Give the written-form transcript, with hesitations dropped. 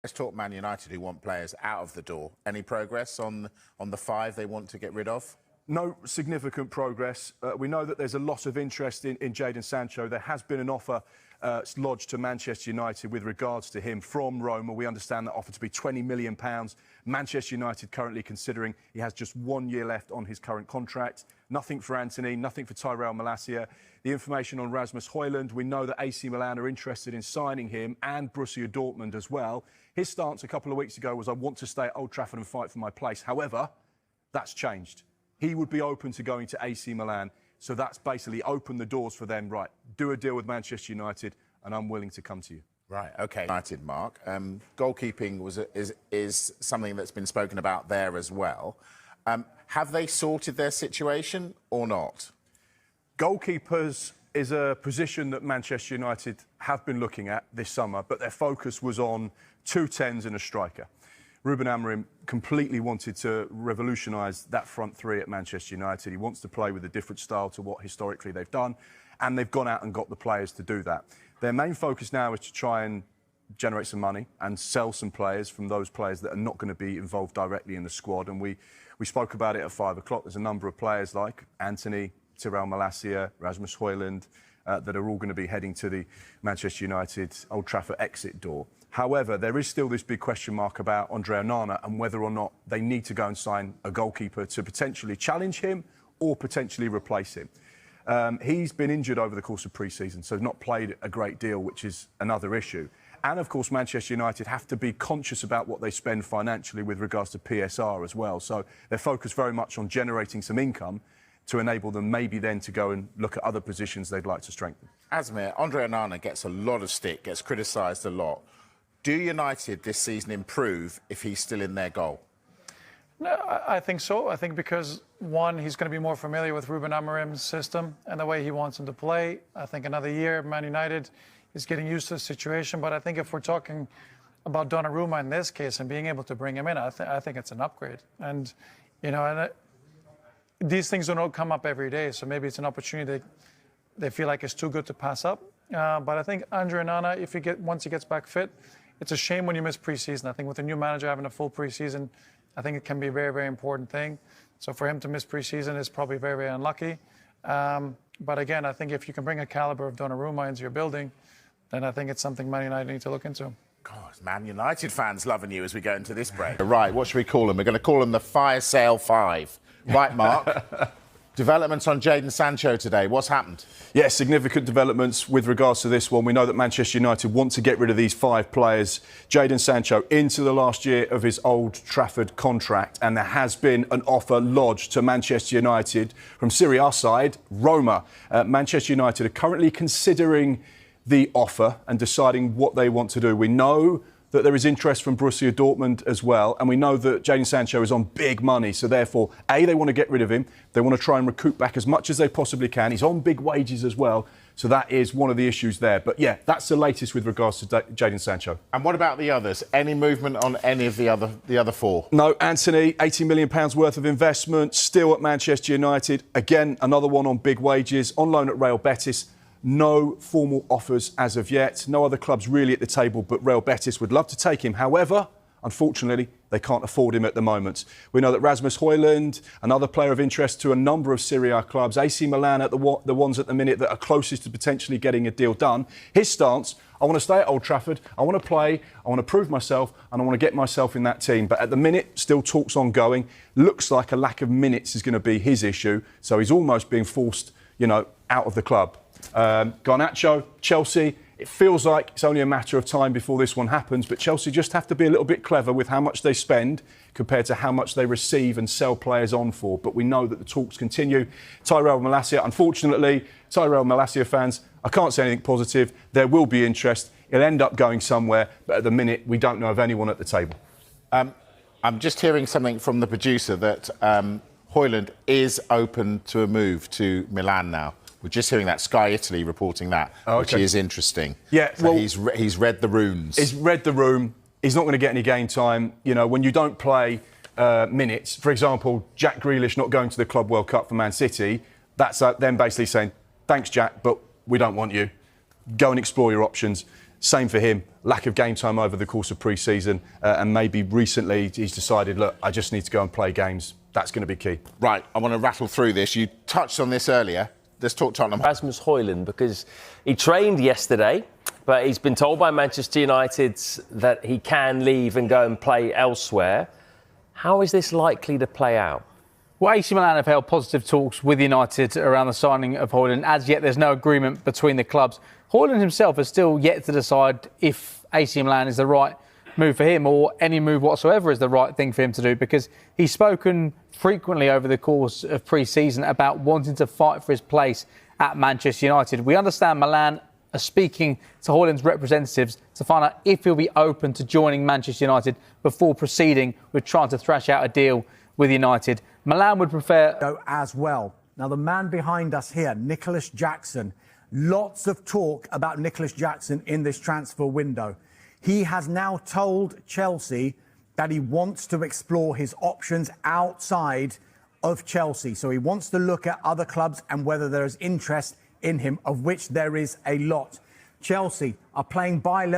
Let's talk Man United, who want players out of the door. Any progress on the 5 they want to get rid of? No significant progress. We know that there's a lot of interest in Jadon Sancho. There has been an offer lodged to Manchester United with regards to him from Roma. We understand that offer to be £20 million. Manchester United currently considering he has just 1 year left on his current contract. Nothing for Antony, nothing for Tyrell Malacia. The information on Rasmus Højlund, we know that AC Milan are interested in signing him and Borussia Dortmund as well. His stance a couple of weeks ago was, I want to stay at Old Trafford and fight for my place. However, that's changed. He would be open to going to AC Milan. So that's basically opened the doors for them. Right, do a deal with Manchester United and I'm willing to come to you. Right, OK. United, Mark. Goalkeeping is something that's been spoken about there as well. Have they sorted their situation or not? Goalkeepers is a position that Manchester United have been looking at this summer, but their focus was on 2 10s and a striker. Ruben Amorim completely wanted to revolutionise that front 3 at Manchester United. He wants to play with a different style to what historically they've done, and they've gone out and got the players to do that. Their main focus now is to try and generate some money and sell some players from those players that are not going to be involved directly in the squad. And we spoke about it at 5 o'clock. There's a number of players like Antony, Tyrell Malacia, Rasmus Højlund, that are all going to be heading to the Manchester United Old Trafford exit door. However, there is still this big question mark about Andre Onana and whether or not they need to go and sign a goalkeeper to potentially challenge him or potentially replace him. He's been injured over the course of pre-season, so not played a great deal, which is another issue. And, of course, Manchester United have to be conscious about what they spend financially with regards to PSR as well. So they're focused very much on generating some income to enable them maybe then to go and look at other positions they'd like to strengthen. Asmir, Andre Onana gets a lot of stick, gets criticised a lot. Do United this season improve if he's still in their goal? No, I think so. I think because, one, he's going to be more familiar with Ruben Amorim's system and the way he wants him to play. I think another year, Man United is getting used to the situation. But I think if we're talking about Donnarumma in this case and being able to bring him in, I think it's an upgrade. And, you know, these things don't come up every day. So maybe it's an opportunity they feel like it's too good to pass up. But I think Andre Onana, once he gets back fit, it's a shame when you miss pre-season. I think with a new manager having a full pre-season, I think it can be a very, very important thing. So for him to miss pre-season is probably very, very unlucky. But again, I think if you can bring a caliber of Donnarumma into your building, then I think it's something Man United need to look into. God, Man United fans loving you as we go into this break. Right, what should we call them? We're going to call them the Fire Sale 5. Right, Mark? Developments on Jadon Sancho today. What's happened? Yes, significant developments with regards to this one. We know that Manchester United want to get rid of these 5 players. Jadon Sancho into the last year of his Old Trafford contract, and there has been an offer lodged to Manchester United from Serie A side, Roma. Manchester United are currently considering the offer and deciding what they want to do. We know that there is interest from Borussia Dortmund as well, and we know that Jadon Sancho is on big money, so therefore, A, they want to get rid of him, they want to try and recoup back as much as they possibly can. He's on big wages as well, so that is one of the issues there. But yeah, that's the latest with regards to Jadon Sancho. And what about the others? Any movement on any of the other 4? No, Antony, £80 million worth of investment, still at Manchester United. Again, another one on big wages, on loan at Real Betis. No formal offers as of yet. No other clubs really at the table, but Real Betis would love to take him. However, unfortunately, they can't afford him at the moment. We know that Rasmus Højlund, another player of interest to a number of Serie A clubs, AC Milan at the ones at the minute that are closest to potentially getting a deal done. His stance, I want to stay at Old Trafford, I want to play, I want to prove myself, and I want to get myself in that team. But at the minute, still talks ongoing. Looks like a lack of minutes is going to be his issue. So he's almost being forced, you know, out of the club. Garnacho, Chelsea, it feels like it's only a matter of time before this one happens, but Chelsea just have to be a little bit clever with how much they spend compared to how much they receive and sell players on for. But we know that the talks continue. Tyrell Malacia, unfortunately, Tyrell Malacia fans, I can't say anything positive. There will be interest. It'll end up going somewhere, but at the minute, we don't know of anyone at the table. I'm just hearing something from the producer that Hojlund is open to a move to Milan now. We're just hearing that. Sky Italy reporting that, which is interesting. Yeah, so well, he's read the runes. He's read the room. He's not going to get any game time. You know, when you don't play minutes, for example, Jack Grealish not going to the Club World Cup for Man City, that's them basically saying, thanks, Jack, but we don't want you. Go and explore your options. Same for him, lack of game time over the course of pre-season, and maybe recently he's decided, look, I just need to go and play games. That's going to be key. Right, I want to rattle through this. You touched on this earlier. Let's talk Tottenham. Rasmus Hojlund, because he trained yesterday, but he's been told by Manchester United that he can leave and go and play elsewhere. How is this likely to play out? Well, AC Milan have held positive talks with United around the signing of Hojlund. As yet, there's no agreement between the clubs. Hojlund himself has still yet to decide if AC Milan is the right move for him or any move whatsoever is the right thing for him to do, because he's spoken frequently over the course of pre-season about wanting to fight for his place at Manchester United. We understand Milan are speaking to Hojlund's representatives to find out if he'll be open to joining Manchester United before proceeding with trying to thrash out a deal with United. Milan would prefer as well. Now, the man behind us here, Nicholas Jackson, lots of talk about Nicholas Jackson in this transfer window. He has now told Chelsea that he wants to explore his options outside of Chelsea. So he wants to look at other clubs and whether there is interest in him, of which there is a lot. Chelsea are playing by level.